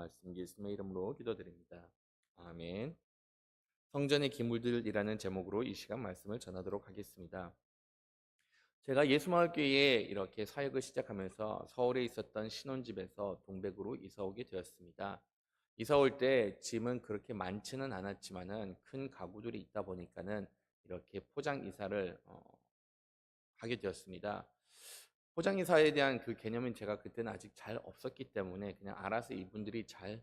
말씀 예수님의 이름으로 기도드립니다. 아멘. 성전의 기물들이라는 제목으로 이 시간 말씀을 전하도록 하겠습니다. 제가 예수마을교회에 이렇게 사역을 시작하면서 서울에 있었던 신혼집에서 동백으로 이사 오게 되었습니다. 이사 올 때 짐은 그렇게 많지는 않았지만은 큰 가구들이 있다 보니까는 이렇게 포장 이사를 하게 되었습니다. 포장 이사에 대한 그 개념은 제가 그때는 아직 잘 없었기 때문에 그냥 알아서 이분들이 잘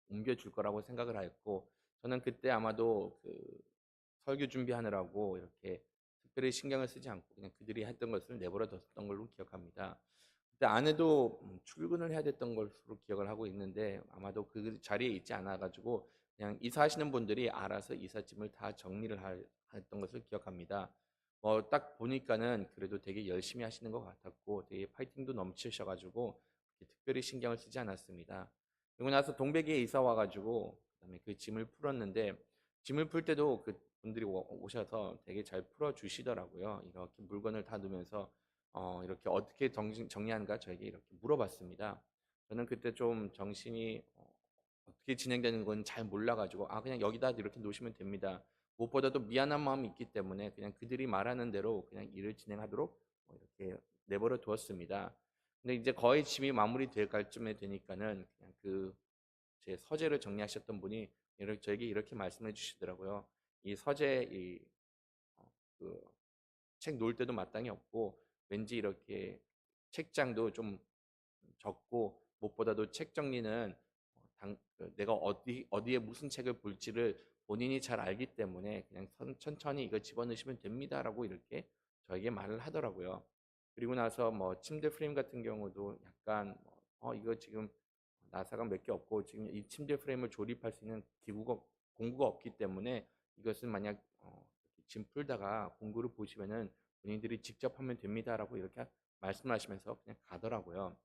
옮겨줄 거라고 생각을 하였고, 저는 그때 아마도 그 설교 준비하느라고 이렇게 특별히 신경을 쓰지 않고 그냥 그들이 했던 것을 내버려 뒀던 걸로 기억합니다. 그때 아내도 출근을 해야 됐던 것으로 기억을 하고 있는데 아마도 그 자리에 있지 않아 가지고 그냥 이사하시는 분들이 알아서 이삿짐을 다 정리를 했던 것을 기억합니다. 딱 보니까는 그래도 되게 열심히 하시는 것 같았고 되게 파이팅도 넘치셔 가지고 특별히 신경을 쓰지 않았습니다. 그리고 나서 동백이에 이사 와 가지고 그다음에 그 짐을 풀었는데, 짐을 풀 때도 그 분들이 오셔서 되게 잘 풀어 주시더라고요. 이렇게 물건을 다 넣으면서 이렇게 어떻게 정리하는가 저에게 이렇게 물어봤습니다. 저는 그때 좀 정신이 어떻게 진행되는 건 잘 몰라 가지고 그냥 여기다 이렇게 놓으시면 됩니다. 무엇보다도 미안한 마음이 있기 때문에 그냥 그들이 말하는 대로 그냥 일을 진행하도록 이렇게 내버려 두었습니다. 근데 이제 거의 짐이 마무리될 쯤에 되니까는 그냥 그 제 서재를 정리하셨던 분이 저에게 이렇게 말씀해 주시더라고요. 이 서재 그 책 놓을 때도 마땅히 없고 왠지 이렇게 책장도 좀 적고, 무엇보다도 책 정리는 내가 어디에 무슨 책을 볼지를 본인이 잘 알기 때문에 그냥 천천히 이거 집어넣으시면 됩니다라고 이렇게 저에게 말을 하더라고요. 그리고 나서 침대 프레임 같은 경우도 약간 이거 지금 나사가 몇 개 없고 지금 이 침대 프레임을 조립할 수 있는 공구가 없기 때문에 이것은 만약 짐 풀다가 공구를 보시면은 본인들이 직접 하면 됩니다라고 이렇게 말씀하시면서 그냥 가더라고요.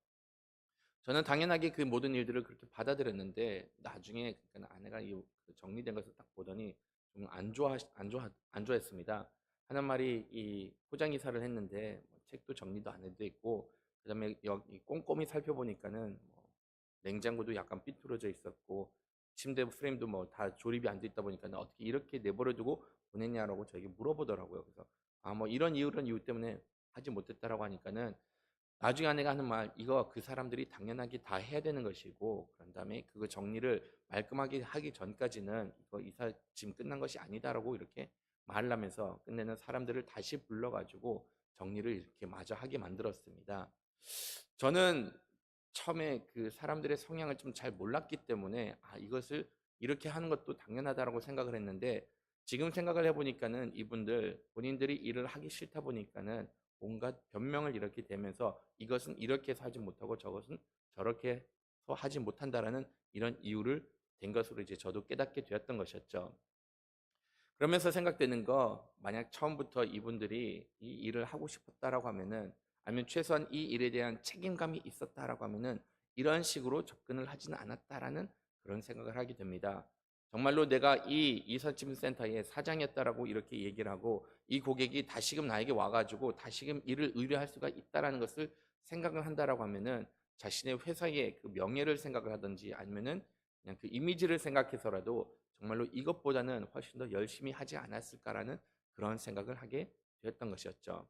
저는 당연하게 그 모든 일들을 그렇게 받아들였는데 나중에 그러니까 아내가 그 정리된 것을 딱 보더니 좀 안 좋아했습니다. 하는 말이 이 포장 이사를 했는데 책도 정리도 안 해도 있고, 그다음에 여기 꼼꼼히 살펴보니까는 냉장고도 약간 삐뚤어져 있었고 침대 프레임도 다 조립이 안 돼 있다 보니까 어떻게 이렇게 내버려 두고 보냈냐라고 저에게 물어보더라고요. 그래서 이런 이유 때문에 하지 못했다라고 하니까는 나중에 아내가 하는 말, 이거 그 사람들이 당연하게 다 해야 되는 것이고 그런 다음에 그거 정리를 말끔하게 하기 전까지는 이거 이사 짐 끝난 것이 아니다라고 이렇게 말을 하면서 끝내는 사람들을 다시 불러가지고 정리를 이렇게 마저 하게 만들었습니다. 저는 처음에 그 사람들의 성향을 좀 잘 몰랐기 때문에 이것을 이렇게 하는 것도 당연하다라고 생각을 했는데, 지금 생각을 해보니까는 이분들 본인들이 일을 하기 싫다 보니까는 온갖 변명을 이렇게 대면서 이것은 이렇게 해서 하지 못하고 저것은 저렇게 해서 하지 못한다라는 이런 이유를 댄 것으로 이제 저도 깨닫게 되었던 것이었죠. 그러면서 생각되는 거, 만약 처음부터 이분들이 이 일을 하고 싶었다라고 하면은, 아니면 최소한 이 일에 대한 책임감이 있었다라고 하면은 이런 식으로 접근을 하지는 않았다라는 그런 생각을 하게 됩니다. 정말로 내가 이 이삿짐 센터의 사장이었다라고 이렇게 얘기를 하고 이 고객이 다시금 나에게 와가지고 다시금 일을 의뢰할 수가 있다라는 것을 생각을 한다라고 하면은 자신의 회사의 그 명예를 생각을 하든지 아니면은 그냥 그 이미지를 생각해서라도 정말로 이것보다는 훨씬 더 열심히 하지 않았을까라는 그런 생각을 하게 되었던 것이었죠.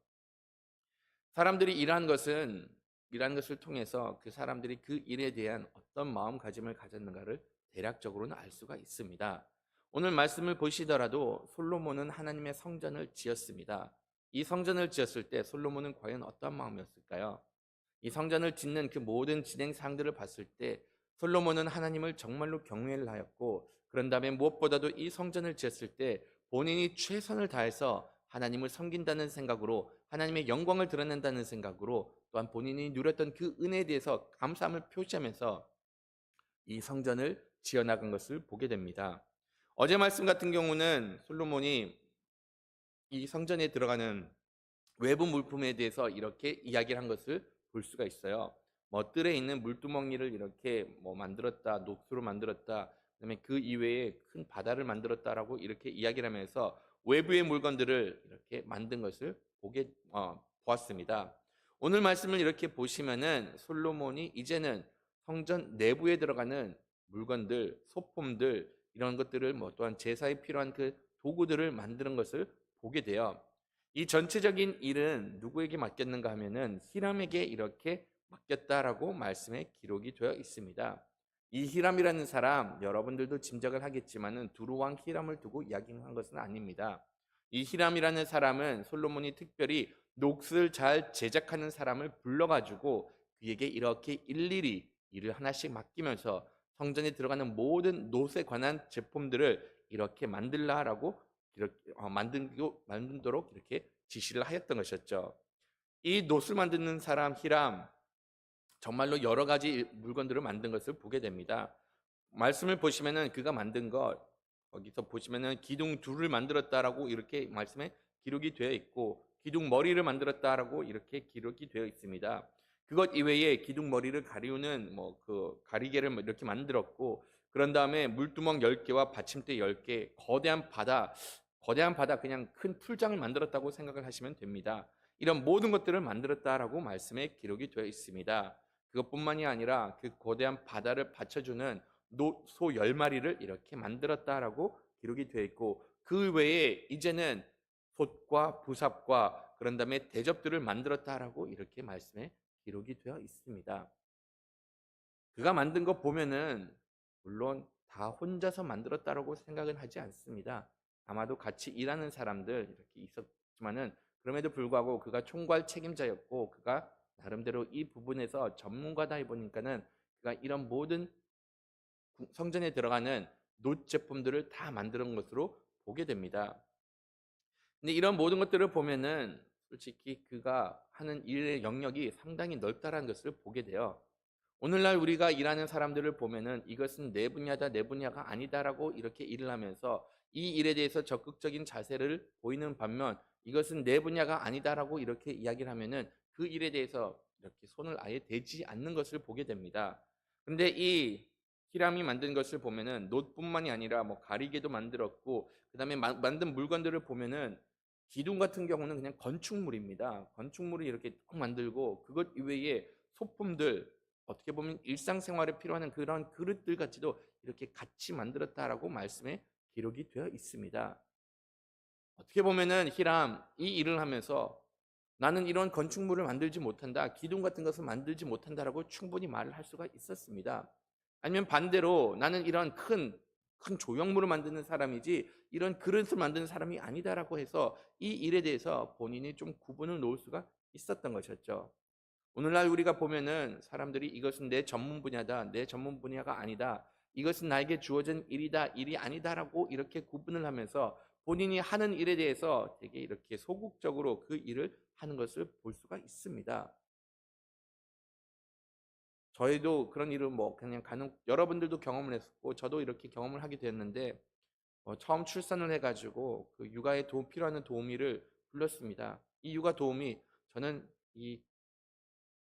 사람들이 일하는 것을 통해서 그 사람들이 그 일에 대한 어떤 마음가짐을 가졌는가를 대략적으로는 알 수가 있습니다. 오늘 말씀을 보시더라도 솔로몬은 하나님의 성전을 지었습니다. 이 성전을 지었을 때 솔로몬은 과연 어떤 마음이었을까요? 이 성전을 짓는 그 모든 진행 사항들을 봤을 때 솔로몬은 하나님을 정말로 경외를 하였고, 그런 다음에 무엇보다도 이 성전을 지었을 때 본인이 최선을 다해서 하나님을 섬긴다는 생각으로 하나님의 영광을 드러낸다는 생각으로 또한 본인이 누렸던 그 은혜에 대해서 감사함을 표시하면서 이 성전을 지어나간 것을 보게 됩니다. 어제 말씀 같은 경우는 솔로몬이 이 성전에 들어가는 외부 물품에 대해서 이렇게 이야기를 한 것을 볼 수가 있어요. 뜰에 있는 물두멍이를 이렇게 만들었다, 녹수로 만들었다, 그다음에 그 이외에 큰 바다를 만들었다라고 이렇게 이야기를 하면서 외부의 물건들을 이렇게 만든 것을 보았습니다. 오늘 말씀을 이렇게 보시면은 솔로몬이 이제는 성전 내부에 들어가는 물건들, 소품들 이런 것들을 뭐 또한 제사에 필요한 그 도구들을 만드는 것을 보게 돼요. 이 전체적인 일은 누구에게 맡겼는가 하면은 히람에게 이렇게 맡겼다라고 말씀에 기록이 되어 있습니다. 이 히람이라는 사람 여러분들도 짐작을 하겠지만은 두루왕 히람을 두고 이야기한 것은 아닙니다. 이 히람이라는 사람은 솔로몬이 특별히 녹슬 잘 제작하는 사람을 불러가지고 그에게 이렇게 일일이 일을 하나씩 맡기면서 성전에 들어가는 모든 놋에 관한 제품들을 이렇게 만들라라고 이렇게 만들도록 이렇게 지시를 하였던 것이었죠. 이 놋을 만드는 사람 히람 정말로 여러 가지 물건들을 만든 것을 보게 됩니다. 말씀을 보시면은 그가 만든 것 거기서 보시면은 기둥 둘을 만들었다라고 이렇게 말씀에 기록이 되어 있고 기둥 머리를 만들었다라고 이렇게 기록이 되어 있습니다. 그것 이외에 기둥 머리를 가리우는 뭐 그 가리개를 이렇게 만들었고 그런 다음에 물두멍 10개와 받침대 10개, 거대한 바다 그냥 큰 풀장을 만들었다고 생각을 하시면 됩니다. 이런 모든 것들을 만들었다라고 말씀에 기록이 되어 있습니다. 그것뿐만이 아니라 그 거대한 바다를 받쳐주는 소 10마리를 이렇게 만들었다라고 기록이 되어 있고 그 외에 이제는 솥과 부삽과 그런 다음에 대접들을 만들었다라고 이렇게 말씀에 기록이 되어 있습니다. 그가 만든 거 보면은 물론 다 혼자서 만들었다라고 생각은 하지 않습니다. 아마도 같이 일하는 사람들 이렇게 있었지만은 그럼에도 불구하고 그가 총괄 책임자였고 그가 나름대로 이 부분에서 전문가다 보니까는 그가 이런 모든 성전에 들어가는 놋 제품들을 다 만드는 것으로 보게 됩니다. 근데 이런 모든 것들을 보면은 솔직히 그가 하는 일의 영역이 상당히 넓다라는 것을 보게 돼요. 오늘날 우리가 일하는 사람들을 보면은 이것은 내 분야다, 내 분야가 아니다라고 이렇게 일을 하면서 이 일에 대해서 적극적인 자세를 보이는 반면 이것은 내 분야가 아니다라고 이렇게 이야기를 하면은 그 일에 대해서 이렇게 손을 아예 대지 않는 것을 보게 됩니다. 근데 이 히람이 만든 것을 보면은 놋뿐만이 아니라 뭐 가리개도 만들었고 그다음에 만든 물건들을 보면은 기둥 같은 경우는 그냥 건축물입니다. 건축물을 이렇게 딱 만들고 그것 이외에 소품들 어떻게 보면 일상생활에 필요한 그런 그릇들 같이도 이렇게 같이 만들었다라고 말씀에 기록이 되어 있습니다. 어떻게 보면은 히람 이 일을 하면서 나는 이런 건축물을 만들지 못한다, 기둥 같은 것을 만들지 못한다라고 충분히 말을 할 수가 있었습니다. 아니면 반대로 나는 이런 큰 조형물을 만드는 사람이지 이런 그릇을 만드는 사람이 아니다라고 해서 이 일에 대해서 본인이 좀 구분을 놓을 수가 있었던 것이었죠. 오늘날 우리가 보면은 사람들이 이것은 내 전문 분야다, 내 전문 분야가 아니다, 이것은 나에게 주어진 일이다, 일이 아니다라고 이렇게 구분을 하면서 본인이 하는 일에 대해서 되게 이렇게 소극적으로 그 일을 하는 것을 볼 수가 있습니다. 저희도 그런 일을 뭐 그냥 여러분들도 경험을 했었고 저도 이렇게 경험을 하게 됐는데 처음 출산을 해가지고 그 육아에 필요한 도우미를 불렀습니다. 이 육아 도우미 저는 이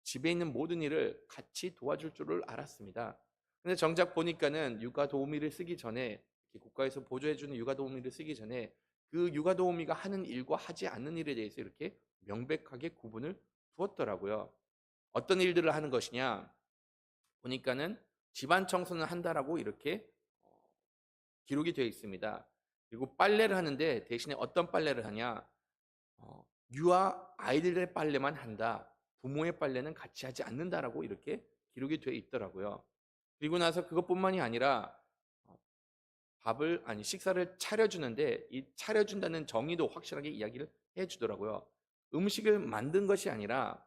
집에 있는 모든 일을 같이 도와줄 줄을 알았습니다. 근데 정작 보니까는 육아 도우미를 쓰기 전에 국가에서 보조해주는 육아 도우미를 쓰기 전에 그 육아 도우미가 하는 일과 하지 않는 일에 대해서 이렇게 명백하게 구분을 두었더라고요. 어떤 일들을 하는 것이냐 보니까는 집안 청소는 한다라고 이렇게 기록이 되어 있습니다. 그리고 빨래를 하는데 대신에 어떤 빨래를 하냐? 유아 아이들의 빨래만 한다. 부모의 빨래는 같이 하지 않는다라고 이렇게 기록이 되어 있더라고요. 그리고 나서 그것뿐만이 아니라 어, 식사를 차려주는데 이 차려준다는 정의도 확실하게 이야기를 해주더라고요. 음식을 만든 것이 아니라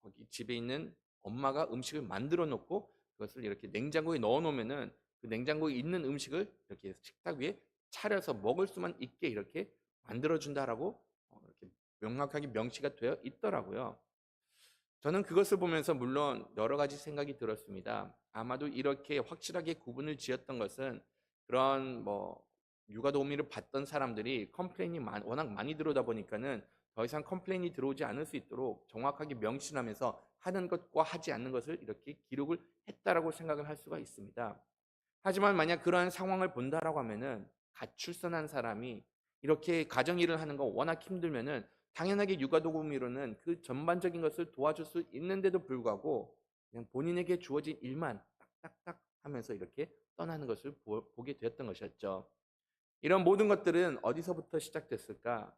거기 집에 있는 엄마가 음식을 만들어 놓고 그것을 이렇게 냉장고에 넣어 놓으면은 그 냉장고에 있는 음식을 이렇게 식탁 위에 차려서 먹을 수만 있게 이렇게 만들어 준다라고 이렇게 명확하게 명시가 되어 있더라고요. 저는 그것을 보면서 물론 여러 가지 생각이 들었습니다. 아마도 이렇게 확실하게 구분을 지었던 것은 그런 뭐 육아 도우미를 받던 사람들이 컴플레인이 워낙 많이 들어오다 보니까는 더 이상 컴플레인이 들어오지 않을 수 있도록 정확하게 명시하면서 하는 것과 하지 않는 것을 이렇게 기록을 했다라고 생각을 할 수가 있습니다. 하지만 만약 그러한 상황을 본다라고 하면은 갓 출산한 사람이 이렇게 가정 일을 하는 거 워낙 힘들면은 당연하게 육아도우미로는 그 전반적인 것을 도와줄 수 있는데도 불구하고 그냥 본인에게 주어진 일만 딱딱딱 하면서 이렇게 떠나는 것을 보게 되었던 것이었죠. 이런 모든 것들은 어디서부터 시작됐을까?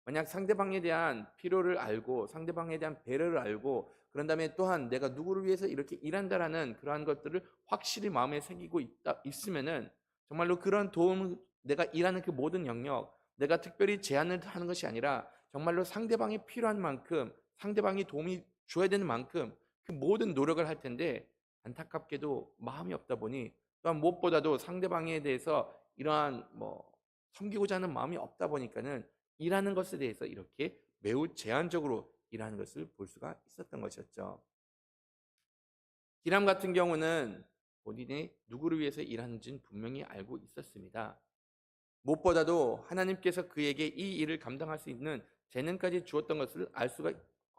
만약 상대방에 대한 필요를 알고 상대방에 대한 배려를 알고 그런 다음에 또한 내가 누구를 위해서 이렇게 일한다라는 그러한 것들을 확실히 마음에 새기고 있으면은 정말로 그런 도움, 내가 일하는 그 모든 영역, 내가 특별히 제안을 하는 것이 아니라 정말로 상대방이 필요한 만큼, 상대방이 도움이 줘야 되는 만큼 그 모든 노력을 할 텐데, 안타깝게도 마음이 없다 보니, 또한 무엇보다도 상대방에 대해서 이러한 섬기고자 하는 마음이 없다 보니까는 일하는 것에 대해서 이렇게 매우 제한적으로 일하는 것을 볼 수가 있었던 것이었죠. 히람 같은 경우는 본인이 누구를 위해서 일하는지는 분명히 알고 있었습니다. 무엇보다도 하나님께서 그에게 이 일을 감당할 수 있는 재능까지 주었던 것을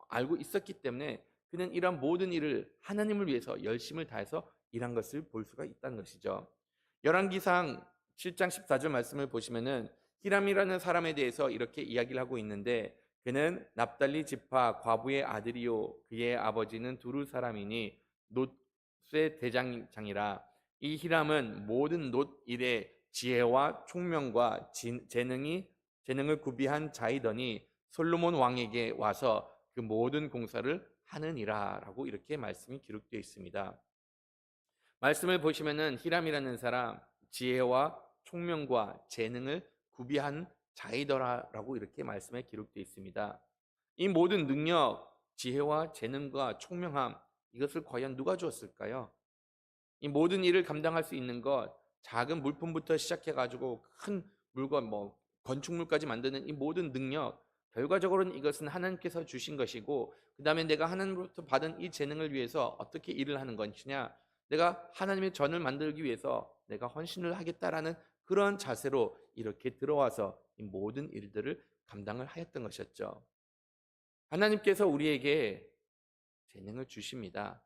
알고 있었기 때문에 그는 이러한 모든 일을 하나님을 위해서 열심을 다해서 일한 것을 볼 수가 있다는 것이죠. 열왕기상 7장 14절 말씀을 보시면은 히람이라는 사람에 대해서 이렇게 이야기를 하고 있는데, 그는 납달리 지파 과부의 아들이요 그의 아버지는 두루 사람이니 놋의 대장장이라. 이 히람은 모든 놋 일에 지혜와 총명과 재능을 구비한 자이더니 솔로몬 왕에게 와서 그 모든 공사를 하느니라라고 이렇게 말씀이 기록되어 있습니다. 말씀을 보시면은 히람이라는 사람, 지혜와 총명과 재능을 구비한 자이더라라고 이렇게 말씀에 기록되어 있습니다. 이 모든 능력, 지혜와 재능과 총명함, 이것을 과연 누가 주었을까요? 이 모든 일을 감당할 수 있는 것, 작은 물품부터 시작해 가지고 큰 물건, 건축물까지 만드는 이 모든 능력, 결과적으로는 이것은 하나님께서 주신 것이고, 그다음에 내가 하나님으로부터 받은 이 재능을 위해서 어떻게 일을 하는 것이냐, 내가 하나님의 전을 만들기 위해서 내가 헌신을 하겠다라는 그런 자세로 이렇게 들어와서 이 모든 일들을 감당을 하였던 것이었죠. 하나님께서 우리에게 재능을 주십니다.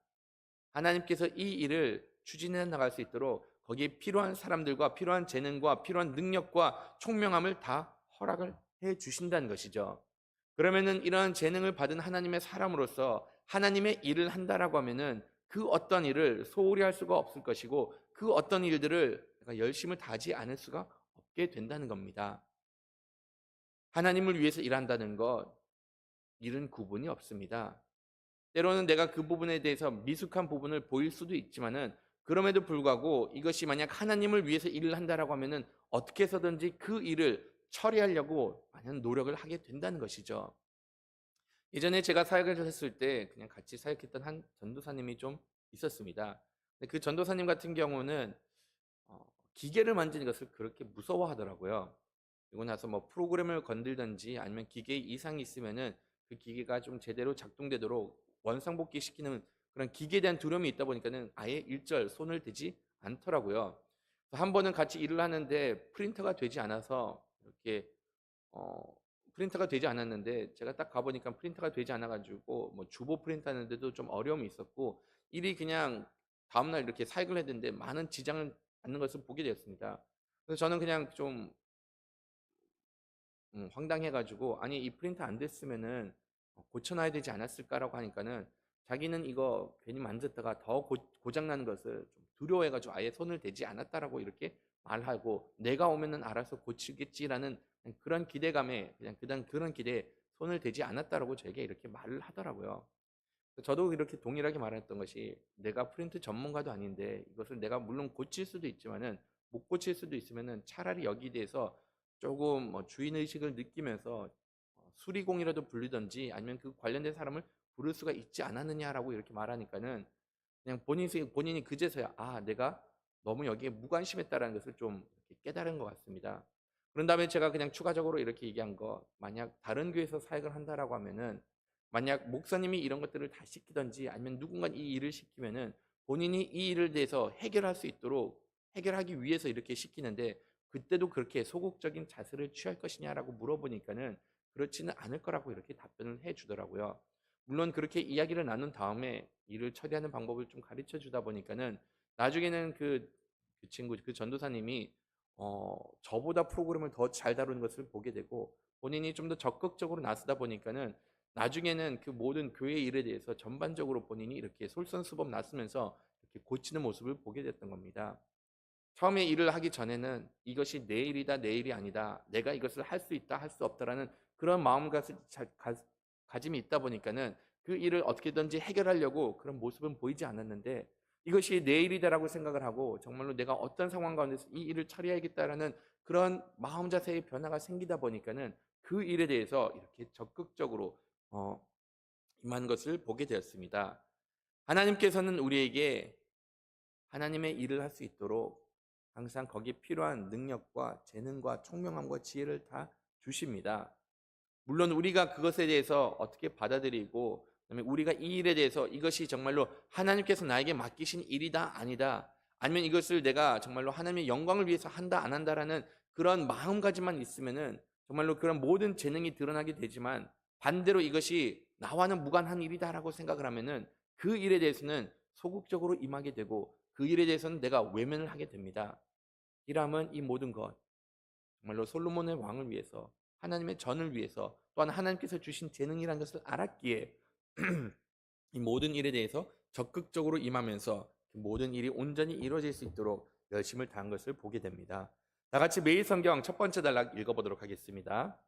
하나님께서 이 일을 추진해 나갈 수 있도록 거기에 필요한 사람들과 필요한 재능과 필요한 능력과 총명함을 다 허락을 해 주신다는 것이죠. 그러면은 이러한 재능을 받은 하나님의 사람으로서 하나님의 일을 한다라고 하면은 그 어떤 일을 소홀히 할 수가 없을 것이고, 그 어떤 일들을 내가 열심을 다하지 않을 수가 없게 된다는 겁니다. 하나님을 위해서 일한다는 것, 일은 구분이 없습니다. 때로는 내가 그 부분에 대해서 미숙한 부분을 보일 수도 있지만은, 그럼에도 불구하고 이것이 만약 하나님을 위해서 일을 한다라고 하면은 어떻게 해서든지 그 일을 처리하려고 많은 노력을 하게 된다는 것이죠. 예전에 제가 사역을 했을 때 그냥 같이 사역했던 한 전도사님이 좀 있었습니다. 근데 그 전도사님 같은 경우는 어, 기계를 만지는 것을 그렇게 무서워하더라고요. 그리고 나서 프로그램을 건들든지 아니면 기계에 이상이 있으면은 그 기계가 좀 제대로 작동되도록 원상복귀 시키는 그런 기계에 대한 두려움이 있다 보니까는 아예 일절 손을 대지 않더라고요. 한 번은 같이 일을 하는데 프린터가 되지 않아서 이렇게 어, 프린터가 되지 않았는데, 제가 딱 가보니까 프린터가 되지 않아가지고 주보 프린터 하는데도 좀 어려움이 있었고, 일이 그냥 다음날 이렇게 사익을 했는데 많은 지장을 받는 것을 보게 되었습니다. 그래서 저는 그냥 좀 황당해가지고, 아니 이 프린터 안 됐으면은 고쳐놔야 되지 않았을까라고 하니까는 자기는 이거 괜히 만졌다가 더 고장나는 것을 좀 두려워해가지고 아예 손을 대지 않았다라고 이렇게 말하고, 내가 오면은 알아서 고치겠지라는 그런 기대감에 그냥 그런 기대에 손을 대지 않았다라고 저에게 이렇게 말을 하더라고요. 저도 이렇게 동일하게 말했던 것이, 내가 프린트 전문가도 아닌데 이것을 내가 물론 고칠 수도 있지만은 못 고칠 수도 있으면은 차라리 여기에 대해서 조금 주인 의식을 느끼면서 수리공이라도 부르든지 아니면 그 관련된 사람을 부를 수가 있지 않았느냐라고 이렇게 말하니까는 그냥 본인이 그제서야 내가 너무 여기에 무관심했다라는 것을 좀 이렇게 깨달은 것 같습니다. 그런 다음에 제가 그냥 추가적으로 이렇게 얘기한 거, 만약 다른 교회에서 사역을 한다라고 하면은 만약 목사님이 이런 것들을 다 시키든지 아니면 누군가 이 일을 시키면은 본인이 이 일을 대해서 해결할 수 있도록 해결하기 위해서 이렇게 시키는데, 그때도 그렇게 소극적인 자세를 취할 것이냐라고 물어보니까는 그렇지는 않을 거라고 이렇게 답변을 해 주더라고요. 물론 그렇게 이야기를 나눈 다음에 일을 처리하는 방법을 좀 가르쳐 주다 보니까는 나중에는 그 친구, 그 전도사님이 저보다 프로그램을 더 잘 다루는 것을 보게 되고, 본인이 좀 더 적극적으로 나서다 보니까는 나중에는 그 모든 교회 일에 대해서 전반적으로 본인이 이렇게 솔선수범 나서면서 이렇게 이렇게 고치는 모습을 보게 됐던 겁니다. 처음에 일을 하기 전에는 이것이 내 일이다, 내 일이 아니다, 내가 이것을 할 수 있다, 할 수 없다라는 그런 마음가짐이 있다 보니까는 그 일을 어떻게든지 해결하려고 그런 모습은 보이지 않았는데, 이것이 내 일이다라고 생각을 하고 정말로 내가 어떤 상황 가운데서 이 일을 처리해야겠다라는 그런 마음 자세의 변화가 생기다 보니까는 그 일에 대해서 이렇게 적극적으로 임한 것을 보게 되었습니다. 하나님께서는 우리에게 하나님의 일을 할 수 있도록 항상 거기에 필요한 능력과 재능과 총명함과 지혜를 다 주십니다. 물론 우리가 그것에 대해서 어떻게 받아들이고, 그다음에 우리가 이 일에 대해서 이것이 정말로 하나님께서 나에게 맡기신 일이다 아니다, 아니면 이것을 내가 정말로 하나님의 영광을 위해서 한다 안 한다라는 그런 마음가짐만 있으면은 정말로 그런 모든 재능이 드러나게 되지만, 반대로 이것이 나와는 무관한 일이다라고 생각을 하면은 그 일에 대해서는 소극적으로 임하게 되고 그 일에 대해서는 내가 외면을 하게 됩니다. 히람은 이 모든 것, 정말로 솔로몬의 왕을 위해서, 하나님의 전을 위해서, 또한 하나님께서 주신 재능이라는 것을 알았기에 이 모든 일에 대해서 적극적으로 임하면서 그 모든 일이 온전히 이루어질 수 있도록 열심을 다한 것을 보게 됩니다. 다 같이 매일 성경 첫 번째 단락 읽어보도록 하겠습니다.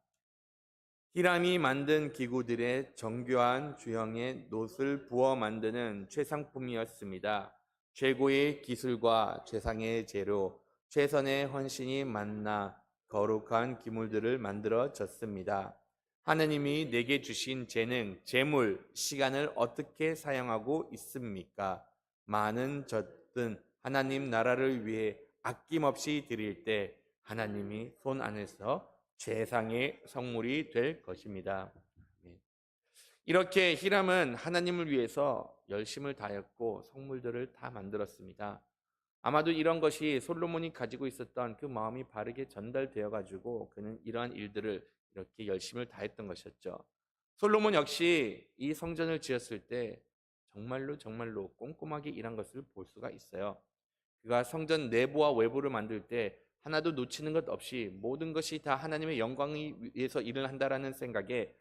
히람이 만든 기구들의 정교한 주형의 놋을 부어 만드는 최상품이었습니다. 최고의 기술과 최상의 재료, 최선의 헌신이 만나 거룩한 기물들을 만들어졌습니다. 하느님이 내게 주신 재능, 재물, 시간을 어떻게 사용하고 있습니까? 많은 젖든 하나님 나라를 위해 아낌없이 드릴 때 하나님이 손 안에서 최상의 성물이 될 것입니다. 이렇게 히람은 하나님을 위해서 열심을 다했고 성물들을 다 만들었습니다. 아마도 이런 것이 솔로몬이 가지고 있었던 그 마음이 바르게 전달되어 가지고 그는 이러한 일들을 이렇게 열심을 다했던 것이었죠. 솔로몬 역시 이 성전을 지었을 때 정말로 꼼꼼하게 일한 것을 볼 수가 있어요. 그가 성전 내부와 외부를 만들 때 하나도 놓치는 것 없이 모든 것이 다 하나님의 영광을 위해서 일을 한다라는 생각에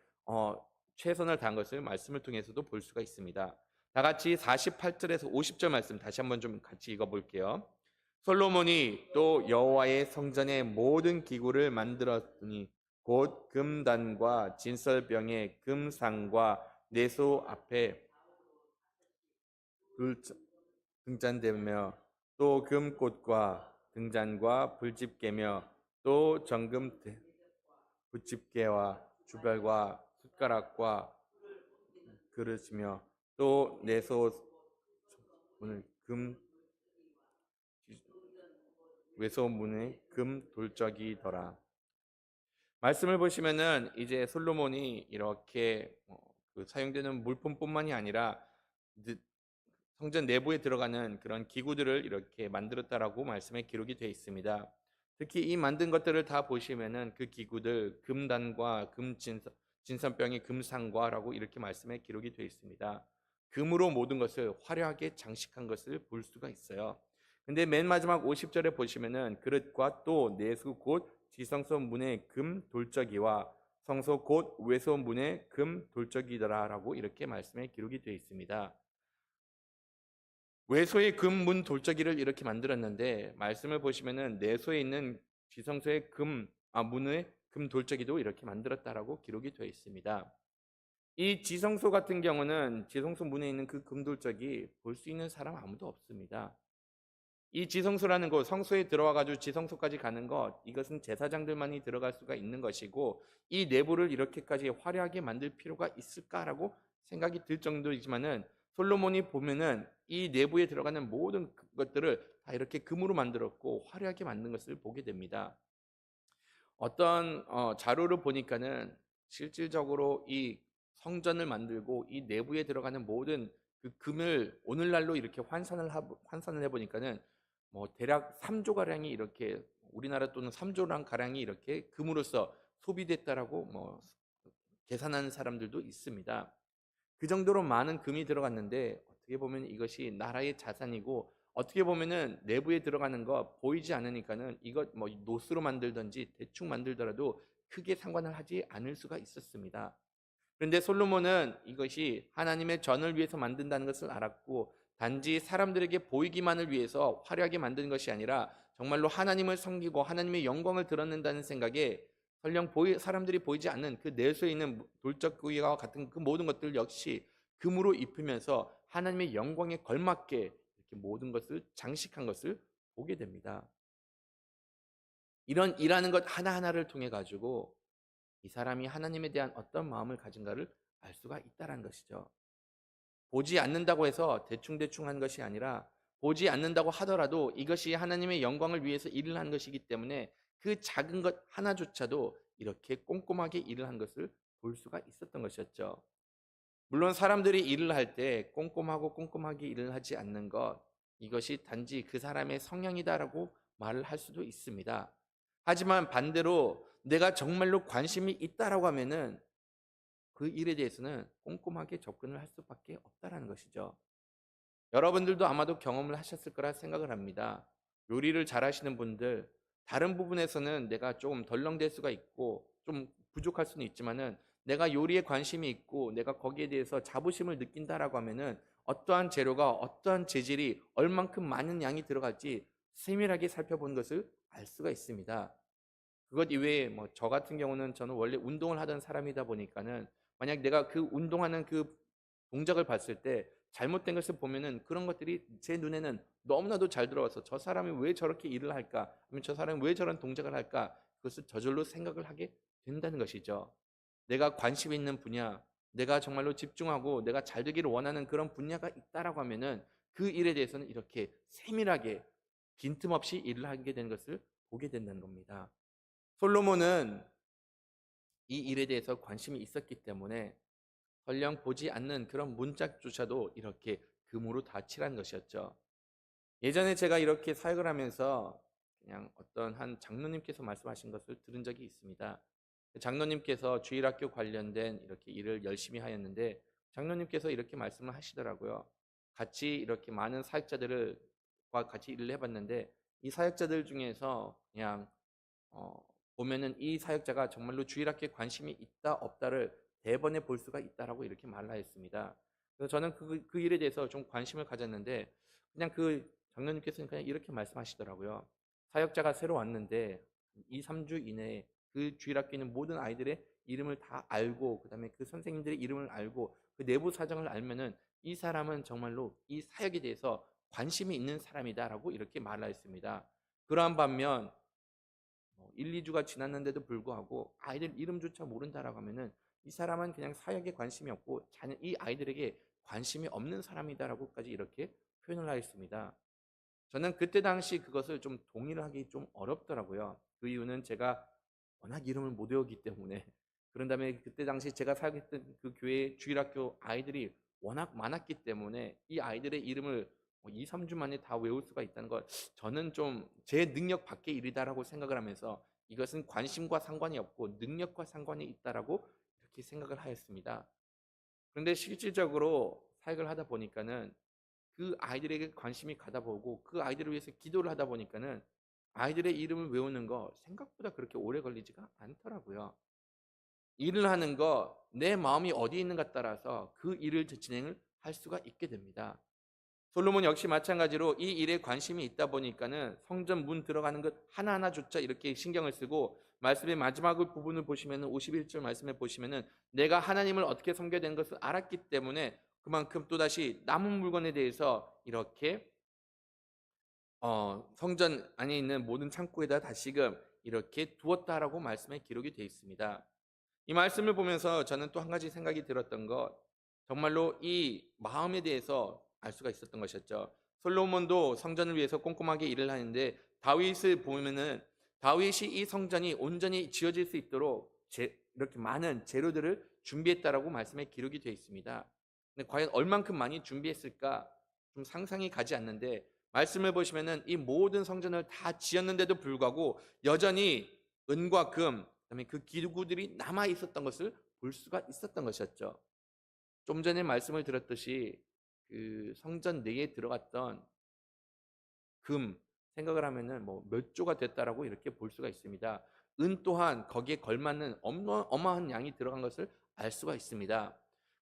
최선을 다한 것을 말씀을 통해서도 볼 수가 있습니다. 다 같이 48절에서 50절 말씀 다시 한번 좀 같이 읽어볼게요. 솔로몬이 또 여호와의 성전의 모든 기구를 만들었으니 곧 금단과 진설병의 금상과 내소 앞에 등잔대며 또 금꽃과 등잔과 불집게며 또 정금 붓집게와 주별과 숟가락과 그릇이며 또 내소 문을 금 외소 문의 금 돌적이더라. 말씀을 보시면은 이제 솔로몬이 이렇게 그 사용되는 물품뿐만이 아니라 성전 내부에 들어가는 그런 기구들을 이렇게 만들었다라고 말씀에 기록이 되어 있습니다. 특히 이 만든 것들을 다 보시면은 그 기구들 금단과 진선병의 금상과라고 이렇게 말씀에 기록이 되어 있습니다. 금으로 모든 것을 화려하게 장식한 것을 볼 수가 있어요. 근데 맨 마지막 50절에 보시면은 그릇과 또 내수 곧 지성소 문의 금 돌적이와 성소 곧 외소 문의 금 돌적이더라라고 이렇게 말씀에 기록이 되어 있습니다. 외소의 금문 돌적이를 이렇게 만들었는데 말씀을 보시면은 내소에 있는 지성소의 문의 금 돌적이도 이렇게 만들었다라고 기록이 되어 있습니다. 이 지성소 같은 경우는 지성소 문에 있는 그 금돌적이 볼 수 있는 사람 아무도 없습니다. 이 지성소라는 곳, 성소에 들어와 가지고 지성소까지 가는 것, 이것은 제사장들만이 들어갈 수가 있는 것이고 이 내부를 이렇게까지 화려하게 만들 필요가 있을까라고 생각이 들 정도이지만은 솔로몬이 보면은 이 내부에 들어가는 모든 것들을 다 이렇게 금으로 만들었고 화려하게 만든 것을 보게 됩니다. 어떤 자료를 보니까는 실질적으로 이 성전을 만들고 이 내부에 들어가는 모든 그 금을 오늘날로 이렇게 환산을 해보니까는 뭐 대략 3조 가량이 이렇게 우리나라 돈은 3조랑 가량이 이렇게 금으로써 소비됐다라고 뭐 계산하는 사람들도 있습니다. 그 정도로 많은 금이 들어갔는데 어떻게 보면 이것이 나라의 자산이고 어떻게 보면은 내부에 들어가는 거 보이지 않으니까는 이것 뭐 노스로 만들든지 대충 만들더라도 크게 상관을 하지 않을 수가 있었습니다. 그런데 솔로몬은 이것이 하나님의 전을 위해서 만든다는 것을 알았고 단지 사람들에게 보이기만을 위해서 화려하게 만든 것이 아니라 정말로 하나님을 섬기고 하나님의 영광을 드러낸다는 생각에 설령 사람들이 보이지 않는 그 내수에 있는 돌적구이와 같은 그 모든 것들 역시 금으로 입히면서 하나님의 영광에 걸맞게 이렇게 모든 것을 장식한 것을 보게 됩니다. 이런 일하는 것 하나하나를 통해 가지고 이 사람이 하나님에 대한 어떤 마음을 가진가를 알 수가 있다는 것이죠. 보지 않는다고 해서 대충대충 한 것이 아니라 보지 않는다고 하더라도 이것이 하나님의 영광을 위해서 일을 한 것이기 때문에 그 작은 것 하나조차도 이렇게 꼼꼼하게 일을 한 것을 볼 수가 있었던 것이었죠. 물론 사람들이 일을 할 때 꼼꼼하고 꼼꼼하게 일을 하지 않는 것, 이것이 단지 그 사람의 성향이다라고 말을 할 수도 있습니다. 하지만 반대로 내가 정말로 관심이 있다라고 하면은 그 일에 대해서는 꼼꼼하게 접근을 할 수밖에 없다라는 것이죠. 여러분들도 아마도 경험을 하셨을 거라 생각을 합니다. 요리를 잘하시는 분들, 다른 부분에서는 내가 좀 덜렁댈 수가 있고 좀 부족할 수는 있지만은 내가 요리에 관심이 있고 내가 거기에 대해서 자부심을 느낀다라고 하면은 어떠한 재료가 어떠한 재질이 얼만큼 많은 양이 들어갈지 세밀하게 살펴본 것을 알 수가 있습니다. 그것 이외에 뭐 저 같은 경우는 저는 원래 운동을 하던 사람이다 보니까는 만약 내가 그 운동하는 그 동작을 봤을 때 잘못된 것을 보면은 그런 것들이 제 눈에는 너무나도 잘 들어와서 저 사람이 왜 저렇게 일을 할까? 아니면 저 사람이 왜 저런 동작을 할까? 그것을 저절로 생각을 하게 된다는 것이죠. 내가 관심 있는 분야, 내가 정말로 집중하고 내가 잘 되기를 원하는 그런 분야가 있다라고 하면은 그 일에 대해서는 이렇게 세밀하게 빈틈없이 일을 하게 되는 것을 보게 된다는 겁니다. 솔로몬은 이 일에 대해서 관심이 있었기 때문에 설령 보지 않는 그런 문짝조차도 이렇게 금으로 다 칠한 것이었죠. 예전에 제가 이렇게 사역을 하면서 그냥 어떤 한 장로님께서 말씀하신 것을 들은 적이 있습니다. 장로님께서 주일학교 관련된 이렇게 일을 열심히 하였는데 장로님께서 이렇게 말씀을 하시더라고요. 같이 이렇게 많은 사역자들과 같이 일을 해봤는데 이 사역자들 중에서 그냥 어, 보면은 이 사역자가 정말로 주일학교에 관심이 있다 없다를 대번에 볼 수가 있다라고 이렇게 말하였습니다. 그래서 저는 그 일에 대해서 좀 관심을 가졌는데 그냥 그 장로님께서는 그냥 이렇게 말씀하시더라고요. 사역자가 새로 왔는데 2, 3주 이내에 그 주일학교에 있는 모든 아이들의 이름을 다 알고 그다음에 그 선생님들의 이름을 알고 그 내부 사정을 알면은 이 사람은 정말로 이 사역에 대해서 관심이 있는 사람이다라고 이렇게 말하였습니다. 그러한 반면 1, 2주가 지났는데도 불구하고 아이들 이름조차 모른다라고 하면은 이 사람은 그냥 사역에 관심이 없고 이 아이들에게 관심이 없는 사람이다라고까지 이렇게 표현을 하였습니다. 저는 그때 당시 그것을 좀 동의를 하기 좀 어렵더라고요. 그 이유는 제가 워낙 이름을 못 외우기 때문에 그런 다음에 그때 당시 제가 사역했던 그 교회 주일학교 아이들이 워낙 많았기 때문에 이 아이들의 이름을 2, 3주 만에 다 외울 수가 있다는 걸 저는 좀 제 능력 밖의 일이다라고 생각을 하면서 이것은 관심과 상관이 없고 능력과 상관이 있다라고 이렇게 생각을 하였습니다. 그런데 실질적으로 사역을 하다 보니까는 그 아이들에게 관심이 가다 보고 그 아이들을 위해서 기도를 하다 보니까는 아이들의 이름을 외우는 거 생각보다 그렇게 오래 걸리지가 않더라고요. 일을 하는 거 내 마음이 어디에 있는가 따라서 그 일을 진행을 할 수가 있게 됩니다. 솔로몬 역시 마찬가지로 이 일에 관심이 있다 보니까는 성전 문 들어가는 것 하나하나조차 이렇게 신경을 쓰고 말씀의 마지막 부분을 보시면은 51절 말씀에 보시면은 내가 하나님을 어떻게 섬겨야 되는 것을 알았기 때문에 그만큼 또다시 남은 물건에 대해서 이렇게 성전 안에 있는 모든 창고에다 다시금 이렇게 두었다라고 말씀에 기록이 되어 있습니다. 이 말씀을 보면서 저는 또 한 가지 생각이 들었던 것, 정말로 이 마음에 대해서 알 수가 있었던 것이었죠. 솔로몬도 성전을 위해서 꼼꼼하게 일을 하는데 다윗을 보면은 다윗이 이 성전이 온전히 지어질 수 있도록 이렇게 많은 재료들을 준비했다라고 말씀에 기록이 되어 있습니다. 근데 과연 얼만큼 많이 준비했을까? 좀 상상이 가지 않는데 말씀을 보시면은 이 모든 성전을 다 지었는데도 불구하고 여전히 은과 금, 그다음에 그 기구들이 남아 있었던 것을 볼 수가 있었던 것이었죠. 좀 전에 말씀을 드렸듯이 그 성전 내에 들어갔던 금 생각을 하면은 뭐 몇 조가 됐다라고 이렇게 볼 수가 있습니다. 은 또한 거기에 걸맞는 어마어마한 양이 들어간 것을 알 수가 있습니다.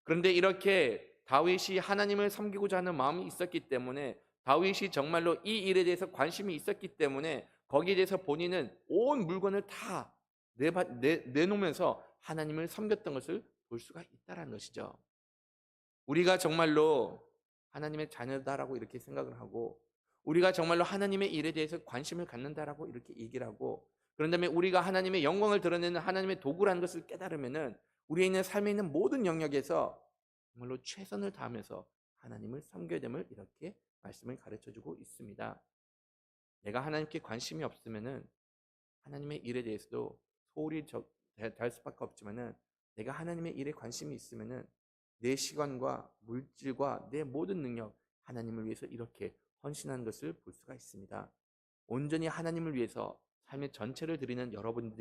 그런데 이렇게 다윗이 하나님을 섬기고자 하는 마음이 있었기 때문에, 다윗이 정말로 이 일에 대해서 관심이 있었기 때문에 거기에 대해서 본인은 온 물건을 다 내놓으면서 하나님을 섬겼던 것을 볼 수가 있다는 것이죠. 우리가 정말로 하나님의 자녀다라고 이렇게 생각을 하고, 우리가 정말로 하나님의 일에 대해서 관심을 갖는다라고 이렇게 얘기를 하고, 그런 다음에 우리가 하나님의 영광을 드러내는 하나님의 도구라는 것을 깨달으면은 우리의 있는 삶에 있는 모든 영역에서 정말로 최선을 다하면서 하나님을 섬겨야 됨을 이렇게 말씀을 가르쳐 주고 있습니다. 내가 하나님께 관심이 없으면은 하나님의 일에 대해서도 소홀히 될 수밖에 없지만은, 내가 하나님의 일에 관심이 있으면은 내 시간과 물질과 내 모든 능력, 하나님을 위해서 이렇게 헌신하는 것을 볼 수가 있습니다. 온전히 하나님을 위해서 삶의 전체를 드리는 여러분들